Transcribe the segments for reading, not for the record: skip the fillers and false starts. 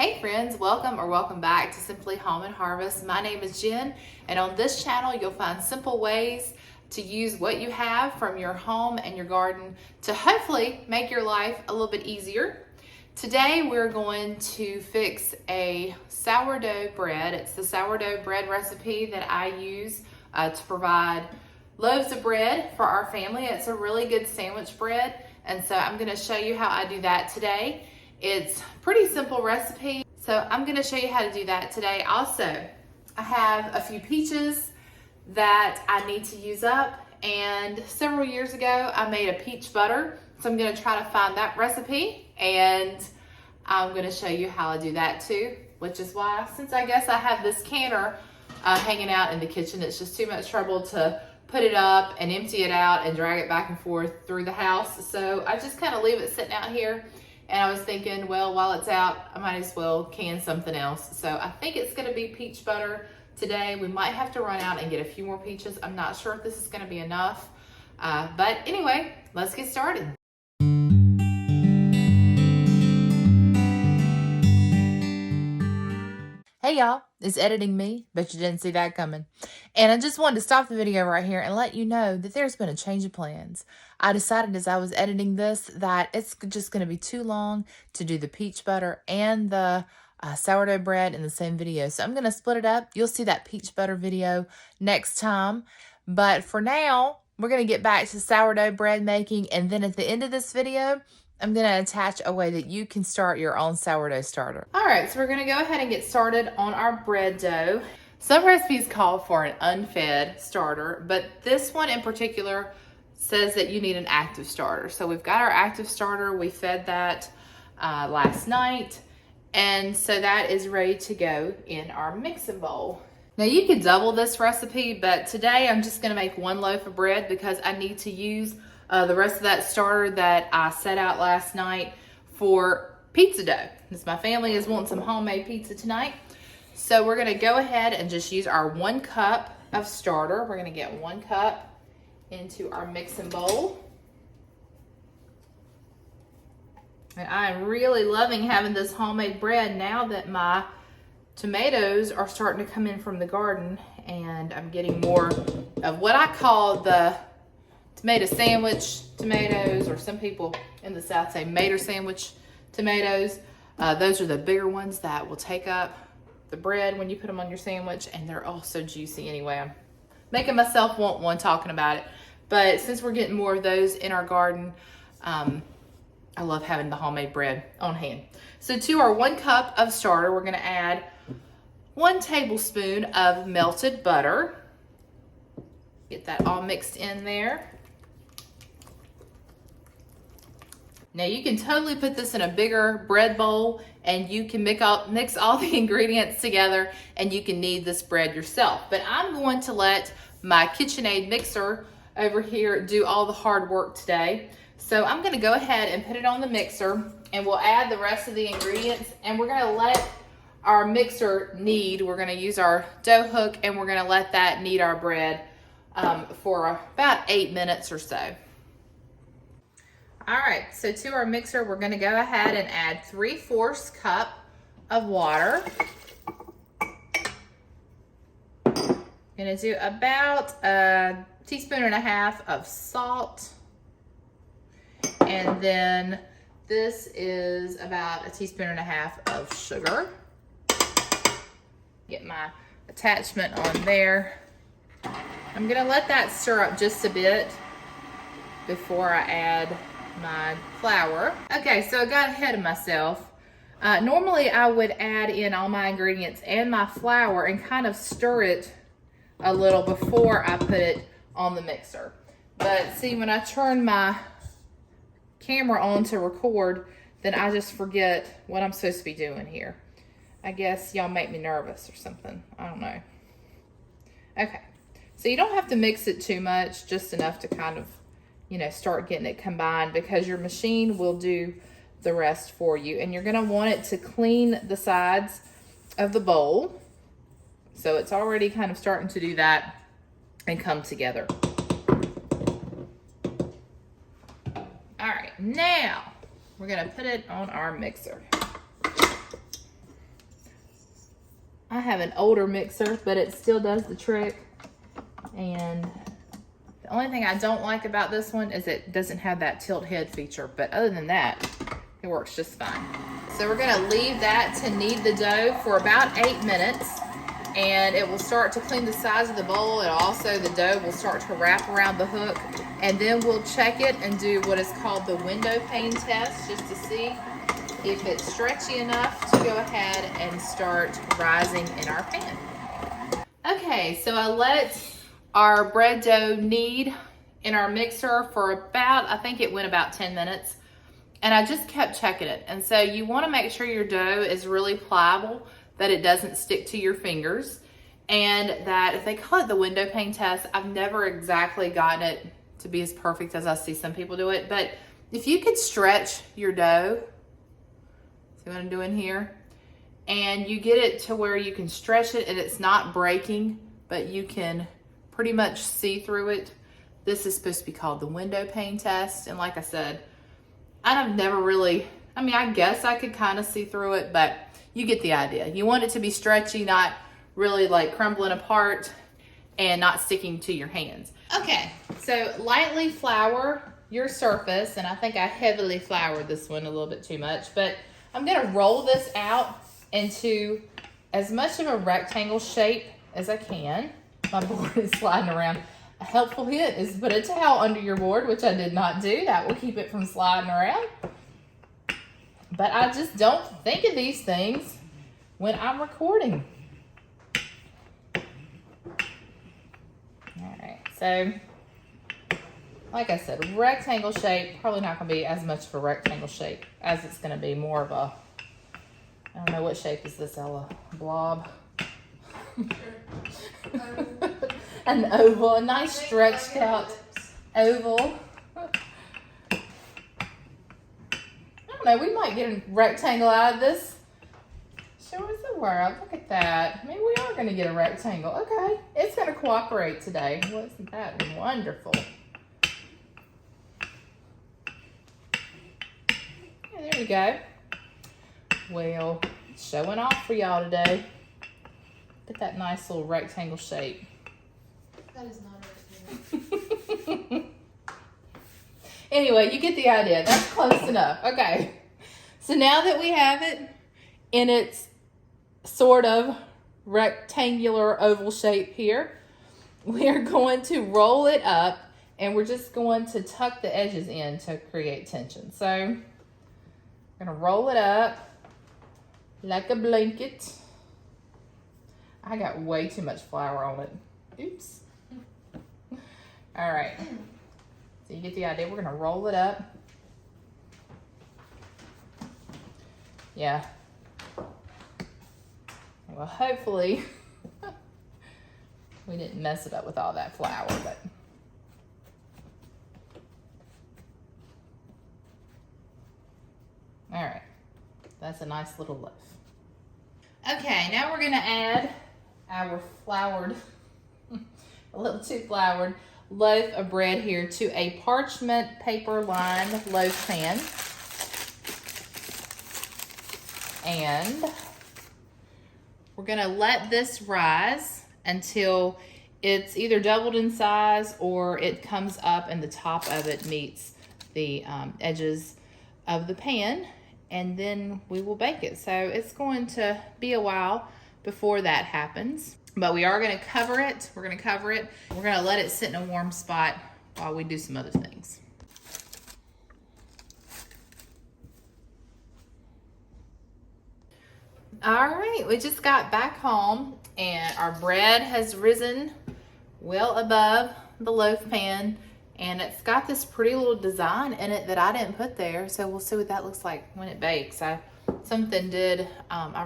Hey friends, welcome back to Simply Home and Harvest. My name is Jen, and on this channel you'll find simple ways to use what you have from your home and your garden to hopefully make your life a little bit easier. Today we're going to fix a sourdough bread. It's the sourdough bread recipe that I use to provide loaves of bread for our family. It's a really good sandwich bread, and so I'm going to show you how I do that today. It's a pretty simple recipe, so I'm going to show you how to do that today. Also, I have a few peaches that I need to use up, and several years ago I made a peach butter, so I'm going to try to find that recipe, and I'm going to show you how I do that too, which is why, since I guess I have this canner hanging out in the kitchen, it's just too much trouble to put it up and empty it out and drag it back and forth through the house, so I just kind of leave it sitting out here. And I was thinking, well, while it's out, I might as well can something else. So I think it's gonna be peach butter today. We might have to run out and get a few more peaches. I'm not sure if this is gonna be enough. But anyway, let's get started. Hey y'all, it's editing me, but you didn't see that coming. And I just wanted to stop the video right here and let you know that there's been a change of plans. I decided as I was editing this that it's just going to be too long to do the peach butter and the sourdough bread in the same video. So I'm going to split it up. You'll see that peach butter video next time. But for now, we're going to get back to sourdough bread making. And then at the end of this video, I'm going to attach a way that you can start your own sourdough starter. All right, so we're going to go ahead and get started on our bread dough. Some recipes call for an unfed starter, but this one in particular says that you need an active starter. So we've got our active starter. We fed that last night, and so that is ready to go in our mixing bowl. Now you could double this recipe, but today I'm just going to make one loaf of bread because I need to use the rest of that starter that I set out last night for pizza dough, because my family is wanting some homemade pizza tonight. So we're gonna go ahead and just use our 1 cup of starter. We're gonna get 1 cup into our mixing bowl. And I'm really loving having this homemade bread now that my tomatoes are starting to come in from the garden, and I'm getting more of what I call the tomato sandwich tomatoes, or some people in the South say mater sandwich tomatoes. Those are the bigger ones that will take up the bread when you put them on your sandwich, and they're all so juicy anyway. I'm making myself want one talking about it. But since we're getting more of those in our garden, I love having the homemade bread on hand. So to our 1 cup of starter, we're gonna add 1 tablespoon of melted butter. Get that all mixed in there. Now you can totally put this in a bigger bread bowl, and you can mix all the ingredients together, and you can knead this bread yourself. But I'm going to let my KitchenAid mixer over here do all the hard work today. So I'm gonna go ahead and put it on the mixer, and we'll add the rest of the ingredients, and we're gonna let our mixer knead. We're gonna use our dough hook, and we're gonna let that knead our bread for about 8 minutes or so. All right, so to our mixer, we're gonna go ahead and add 3/4 cup of water. Gonna do about 1.5 teaspoons of salt. And then this is about 1.5 teaspoons of sugar. Get my attachment on there. I'm gonna let that stir up just a bit before I add my flour. Okay, so I got ahead of myself. Normally I would add in all my ingredients and my flour and kind of stir it a little before I put it on the mixer. But see, when I turn my camera on to record, then I just forget what I'm supposed to be doing here. I guess y'all make me nervous or something. I don't know. Okay, so you don't have to mix it too much, just enough to kind of, you know, start getting it combined, because your machine will do the rest for you. And you're gonna want it to clean the sides of the bowl. So it's already kind of starting to do that and come together. All right, now we're gonna put it on our mixer. I have an older mixer, but it still does the trick. And the only thing I don't like about this one is it doesn't have that tilt head feature. But other than that, it works just fine. So we're gonna leave that to knead the dough for about 8 minutes. And it will start to clean the sides of the bowl, and also the dough will start to wrap around the hook. And then we'll check it and do what is called the window pane test, just to see if it's stretchy enough to go ahead and start rising in our pan. Okay, so I let our bread dough knead in our mixer for about, I think it went about 10 minutes. And I just kept checking it. And so you want to make sure your dough is really pliable, that it doesn't stick to your fingers, and that if they call it the window pane test, I've never exactly gotten it to be as perfect as I see some people do it. But if you could stretch your dough, see what I'm doing here, and you get it to where you can stretch it and it's not breaking, but you can pretty much see through it. This is supposed to be called the window pane test. And like I said, I've never really, I mean, I guess I could kind of see through it, but you get the idea. You want it to be stretchy, not really like crumbling apart and not sticking to your hands. Okay, so lightly flour your surface, and I think I heavily floured this one a little bit too much, but I'm gonna roll this out into as much of a rectangle shape as I can. My board is sliding around. A helpful hint is put a towel under your board, which I did not do. That will keep it from sliding around. But I just don't think of these things when I'm recording. All right, so like I said, rectangle shape, probably not gonna be as much of a rectangle shape as it's gonna be more of a, I don't know, what shape is this, Ella? Blob? An oval, a nice stretched out oval. I don't know, we might get a rectangle out of this. Show us the world. Look at that. Maybe we are going to get a rectangle. Okay, it's going to cooperate today. Wasn't that wonderful? Yeah, there we go. Well, showing off for y'all today. Look at that nice little rectangle shape. That is not a rectangle. Anyway, you get the idea. That's close enough. Okay. So now that we have it in its sort of rectangular oval shape here, we are going to roll it up, and we're just going to tuck the edges in to create tension. So I'm going to roll it up like a blanket. I got way too much flour on it. Oops. All right. So you get the idea. We're going to roll it up. Yeah. Well, hopefully we didn't mess it up with all that flour, but all right. That's a nice little loaf. Okay, now we're going to add our floured, a little too floured loaf of bread here to a parchment paper lined loaf pan. And we're gonna let this rise until it's either doubled in size or it comes up and the top of it meets the edges of the pan, and then we will bake it. So it's going to be a while before that happens. But we are going to cover it. We're going to cover it. We're going to let it sit in a warm spot while we do some other things. All right, we just got back home and our bread has risen well above the loaf pan, and it's got this pretty little design in it that I didn't put there. So we'll see what that looks like when it bakes. I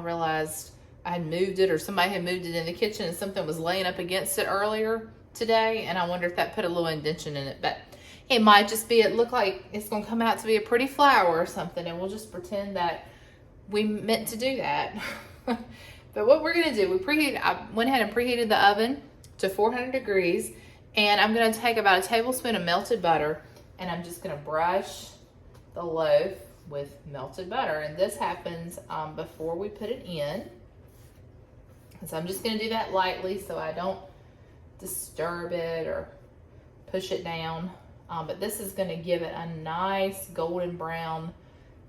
realized I had moved it, or somebody had moved it in the kitchen and something was laying up against it earlier today, and I wonder if that put a little indentation in it. But it might just be, it looked like it's gonna come out to be a pretty flower or something, and we'll just pretend that we meant to do that. But what we're gonna do, I went ahead and preheated the oven to 400 degrees, and I'm gonna take about a tablespoon of melted butter, and I'm just gonna brush the loaf with melted butter. And this happens before we put it in. So I'm just going to do that lightly so I don't disturb it or push it down. But this is going to give it a nice golden brown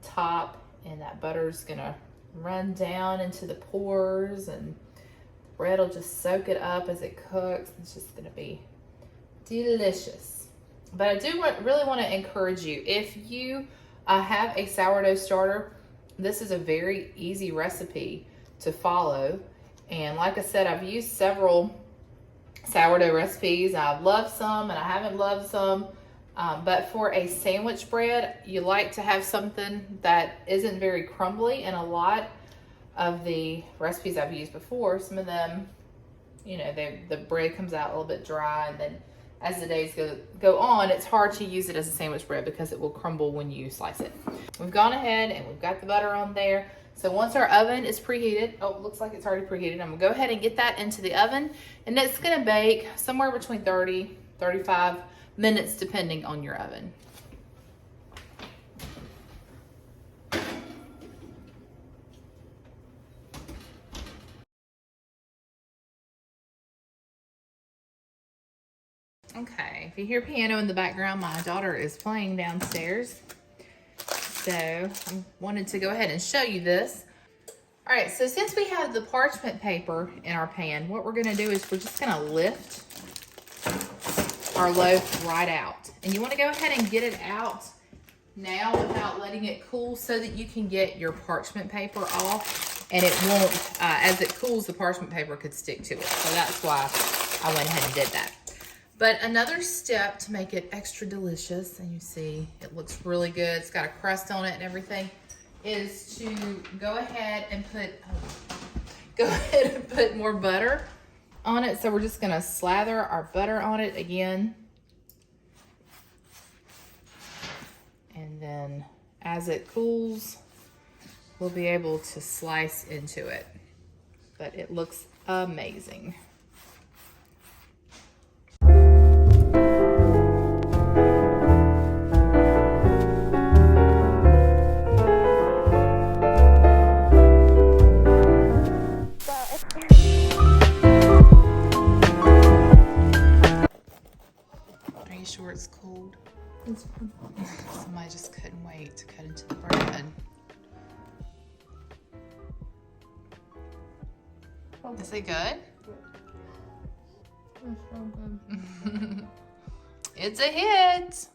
top, and that butter's going to run down into the pores, and the bread will just soak it up as it cooks. It's just going to be delicious. But I do really want to encourage you, if you have a sourdough starter, this is a very easy recipe to follow. And like I said, I've used several sourdough recipes. I've loved some and I haven't loved some. But for a sandwich bread, you like to have something that isn't very crumbly. And a lot of the recipes I've used before, some of them, you know, the bread comes out a little bit dry, and then as the days go on, it's hard to use it as a sandwich bread because it will crumble when you slice it. We've gone ahead and we've got the butter on there. So once our oven is preheated, oh, it looks like it's already preheated. I'm gonna go ahead and get that into the oven, and it's gonna bake somewhere between 30, 35 minutes, depending on your oven. Okay, if you hear piano in the background, my daughter is playing downstairs. So I wanted to go ahead and show you this. All right, so since we have the parchment paper in our pan, what we're gonna do is we're just gonna lift our loaf right out. And you wanna go ahead and get it out now without letting it cool, so that you can get your parchment paper off, and it won't, as it cools, the parchment paper could stick to it. So that's why I went ahead and did that. But another step to make it extra delicious, and you see it looks really good, it's got a crust on it and everything, is to go ahead and put more butter on it. So we're just gonna slather our butter on it again. And then as it cools, we'll be able to slice into it. But it looks amazing. Sure it's cold. Somebody just couldn't wait to cut into the bread. Is it good? It's so good. It's a hit.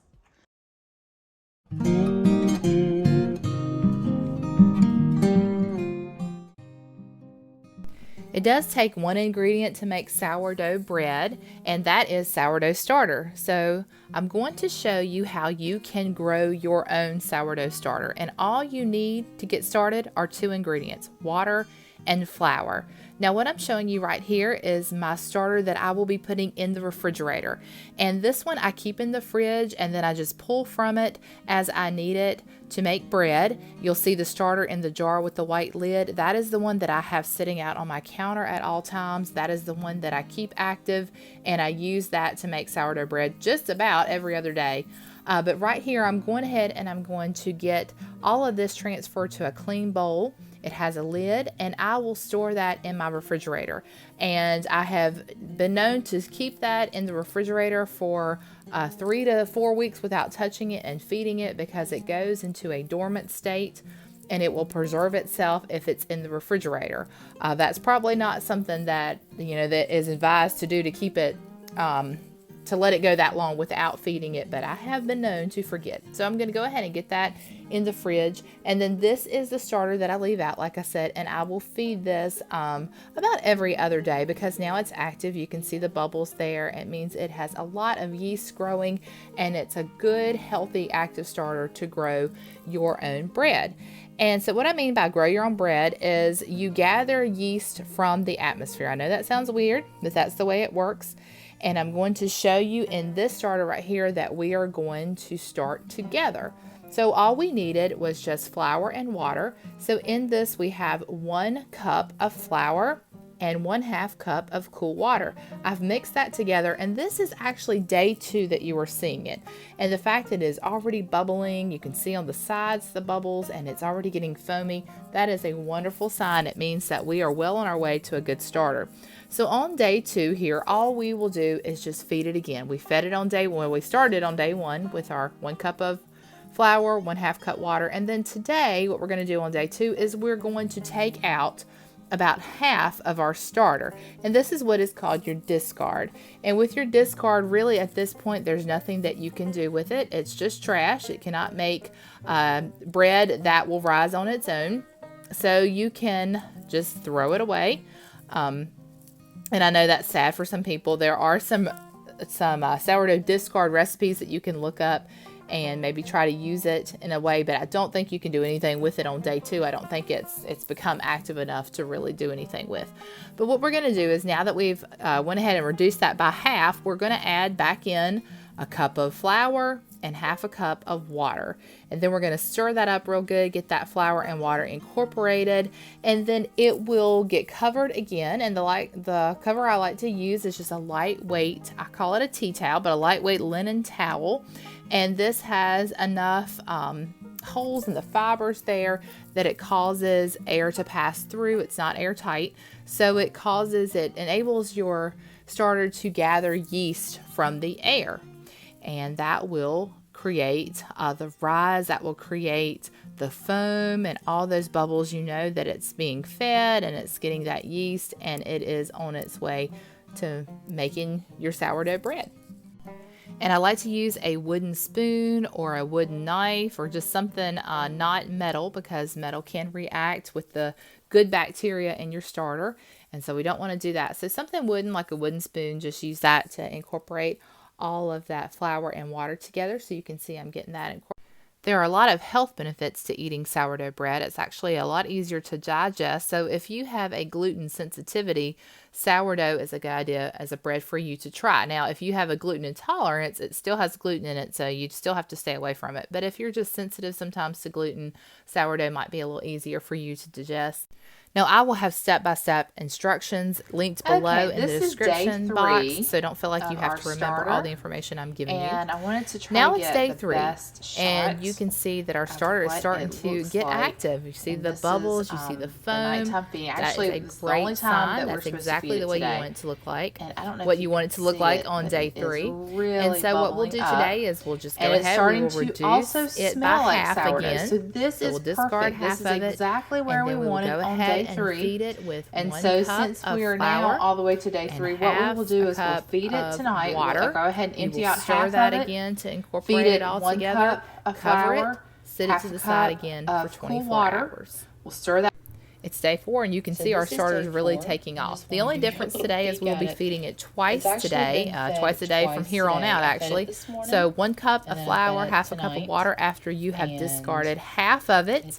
It does take one ingredient to make sourdough bread, and that is sourdough starter. So I'm going to show you how you can grow your own sourdough starter. And all you need to get started are two ingredients, water and flour. Now what I'm showing you right here is my starter that I will be putting in the refrigerator. And this one I keep in the fridge, and then I just pull from it as I need it to make bread. You'll see the starter in the jar with the white lid. That is the one that I have sitting out on my counter at all times. That is the one that I keep active, and I use that to make sourdough bread just about every other day. But right here, I'm going ahead and I'm going to get all of this transferred to a clean bowl. It has a lid, and I will store that in my refrigerator. And I have been known to keep that in the refrigerator for 3 to 4 weeks without touching it and feeding it, because it goes into a dormant state and it will preserve itself if it's in the refrigerator. That's probably not something that, that is advised to do, to keep it to let it go that long without feeding it, but I have been known to forget. So I'm going to go ahead and get that in the fridge. And then this is the starter that I leave out, like I said, and I will feed this about every other day, because now it's active. You can see the bubbles there. It means it has a lot of yeast growing, and it's a good, healthy, active starter to grow your own bread. And so what I mean by grow your own bread is you gather yeast from the atmosphere. I know that sounds weird, but that's the way it works. And I'm going to show you in this starter right here that we are going to start together. So all we needed was just flour and water. So in this we have 1 cup of flour, and 1/2 cup of cool water. I've mixed that together, and this is actually day 2 that you are seeing it. And the fact that it is already bubbling, you can see on the sides the bubbles, and it's already getting foamy, that is a wonderful sign. It means that we are well on our way to a good starter. So on day 2 here, all we will do is just feed it again. We fed it on day 1. We started on day 1 with our 1 cup of flour, 1/2 cup water. And then today, what we're going to do on day 2 is we're going to take out about half of our starter. And this is what is called your discard. And with your discard, really at this point, there's nothing that you can do with it. It's just trash. It cannot make bread that will rise on its own. So you can just throw it away. And I know that's sad for some people. There are some sourdough discard recipes that you can look up and maybe try to use it in a way, but I don't think you can do anything with it on day 2. I don't think it's become active enough to really do anything with. But what we're going to do is, now that we've went ahead and reduced that by half, we're going to add back in a cup of flour and 1/2 cup of water. And then we're going to stir that up real good, get that flour and water incorporated, and then it will get covered again. And the cover I like to use is just a lightweight, I call it a tea towel, but a lightweight linen towel. And this has enough holes in the fibers there that it causes air to pass through. It's not airtight, so it enables your starter to gather yeast from the air. And that will create the rise, that will create the foam and all those bubbles. You know that it's being fed and it's getting that yeast, and it is on its way to making your sourdough bread. And I like to use a wooden spoon or a wooden knife, or just something not metal, because metal can react with the good bacteria in your starter. And so we don't want to do that. So something wooden, like a wooden spoon, just use that to incorporate all of that flour and water together. So you can see I'm getting that incorporated. There are a lot of health benefits to eating sourdough bread. It's actually a lot easier to digest. So if you have a gluten sensitivity, sourdough is a good idea as a bread for you to try. Now, if you have a gluten intolerance, it still has gluten in it, so you still have to stay away from it. But if you're just sensitive sometimes to gluten, sourdough might be a little easier for you to digest. Now, I will have step-by-step instructions linked below in the description box, so don't feel like you have to remember all the information I'm giving you. And I wanted to try now to it's get day the 3, best shot and you can see that our starter is starting to get active. You see the bubbles, you see the foam. Actually, that is a great sign. That's exactly the way you want it to look like. And I don't know what you want it to look like on day 3. And so what we'll do today is we'll just go ahead, we will reduce it by half again. So this is we'll discard half of it, exactly where we want it on day 3. Feed it with and 1 so cup since of we are flour now all the way to day 3, what we will do is we'll feed it tonight. Water. We'll go ahead and empty out stir half that of it. again to incorporate Feed it all 1 together. cup of Cover flour, it. Sit it to the side again for 24 hours. We'll stir that. It's day 4, and you can see our starter is really taking off. The only difference today is we'll be feeding it twice today, twice a day from here on out, actually. So 1 cup of flour, 1/2 cup of water after you have discarded half of it,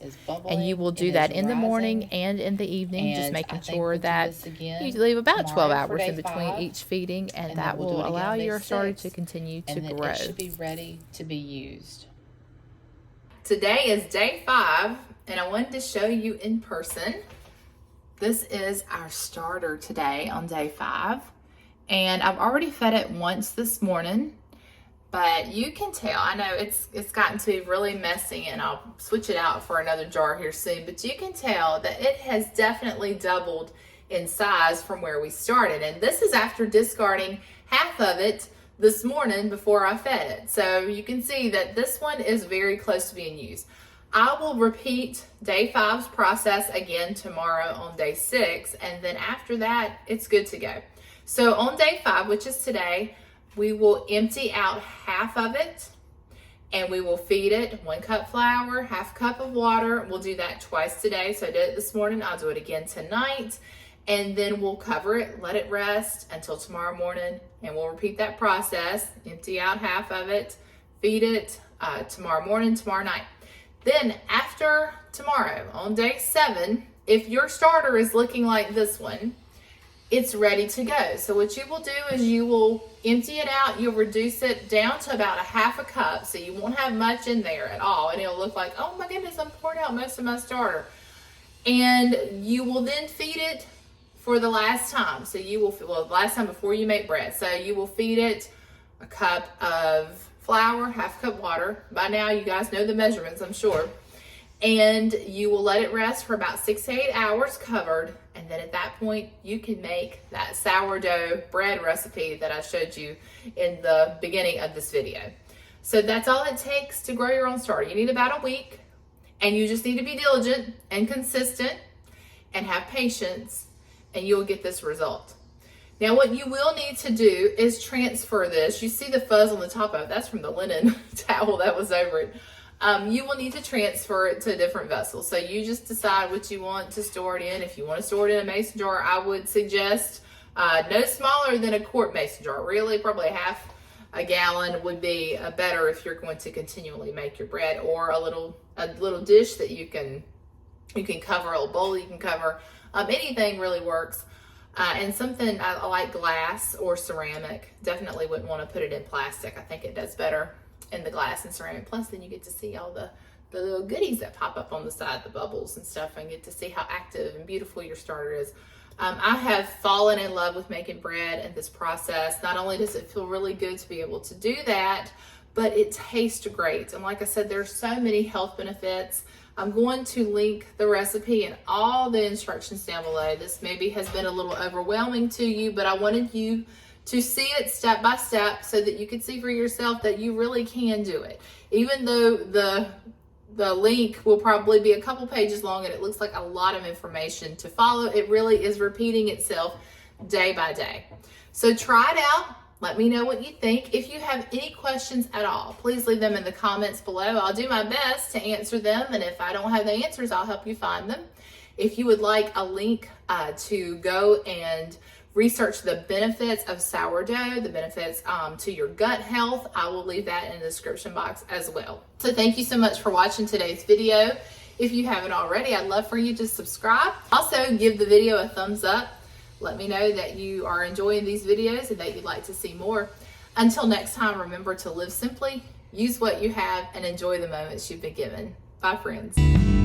and you will do that in the morning and in the evening, just making sure that you leave about 12 hours in between each feeding, and that will allow your starter to continue to grow. It should be ready to be used. Today is day 5, and I wanted to show you in person. This is our starter today on day 5, and I've already fed it once this morning, but you can tell, I know it's gotten to be really messy, and I'll switch it out for another jar here soon, but you can tell that it has definitely doubled in size from where we started. And this is after discarding half of it this morning before I fed it. So you can see that this one is very close to being used. I will repeat day 5's process again tomorrow on day 6, and then after that, it's good to go. So on day 5, which is today, we will empty out half of it, and we will feed it 1 cup flour, 1/2 cup of water. We'll do that twice today. So I did it this morning. I'll do it again tonight, and then we'll cover it, let it rest until tomorrow morning, and we'll repeat that process. Empty out half of it, feed it tomorrow morning, tomorrow night. Then after tomorrow, on day 7, if your starter is looking like this one, it's ready to go. So what you will do is you will empty it out. You'll reduce it down to about 1/2 cup, so you won't have much in there at all. And it'll look like, oh my goodness, I'm pouring out most of my starter. And you will then feed it for the last time. So you will, well, the last time before you make bread. So you will feed it a cup of flour, half a cup water. By now you guys know the measurements, I'm sure. And you will let it rest for about 6 to 8 hours covered. And then at that point, you can make that sourdough bread recipe that I showed you in the beginning of this video. So that's all it takes to grow your own starter. You need about a week, and you just need to be diligent and consistent and have patience, and you'll get this result. Now, what you will need to do is transfer this. You see the fuzz on the top of it. That's from the linen towel that was over it. You will need to transfer it to a different vessel. So you just decide what you want to store it in. If you want to store it in a mason jar, I would suggest no smaller than a quart mason jar. Really, probably half a gallon would be better if you're going to continually make your bread, or a little dish that you can cover, a little bowl you can cover. Anything really works. And something I like, glass or ceramic. Definitely wouldn't want to put it in plastic. I think it does better in the glass and ceramic. Plus, then you get to see all the little goodies that pop up on the side, the bubbles and stuff, and get to see how active and beautiful your starter is. I have fallen in love with making bread and this process. Not only does it feel really good to be able to do that, but it tastes great. And like I said, there's so many health benefits. I'm going to link the recipe and all the instructions down below. This maybe has been a little overwhelming to you, but I wanted you to see it step by step so that you could see for yourself that you really can do it. Even though the link will probably be a couple pages long and it looks like a lot of information to follow, it really is repeating itself day by day. So try it out. Let me know what you think. If you have any questions at all, please leave them in the comments below. I'll do my best to answer them, and if I don't have the answers, I'll help you find them. If you would like a link to go and research the benefits of sourdough, the benefits to your gut health, I will leave that in the description box as well. So thank you so much for watching today's video. If you haven't already, I'd love for you to subscribe. Also, give the video a thumbs up. Let me know that you are enjoying these videos and that you'd like to see more. Until next time, remember to live simply, use what you have, and enjoy the moments you've been given. Bye, friends.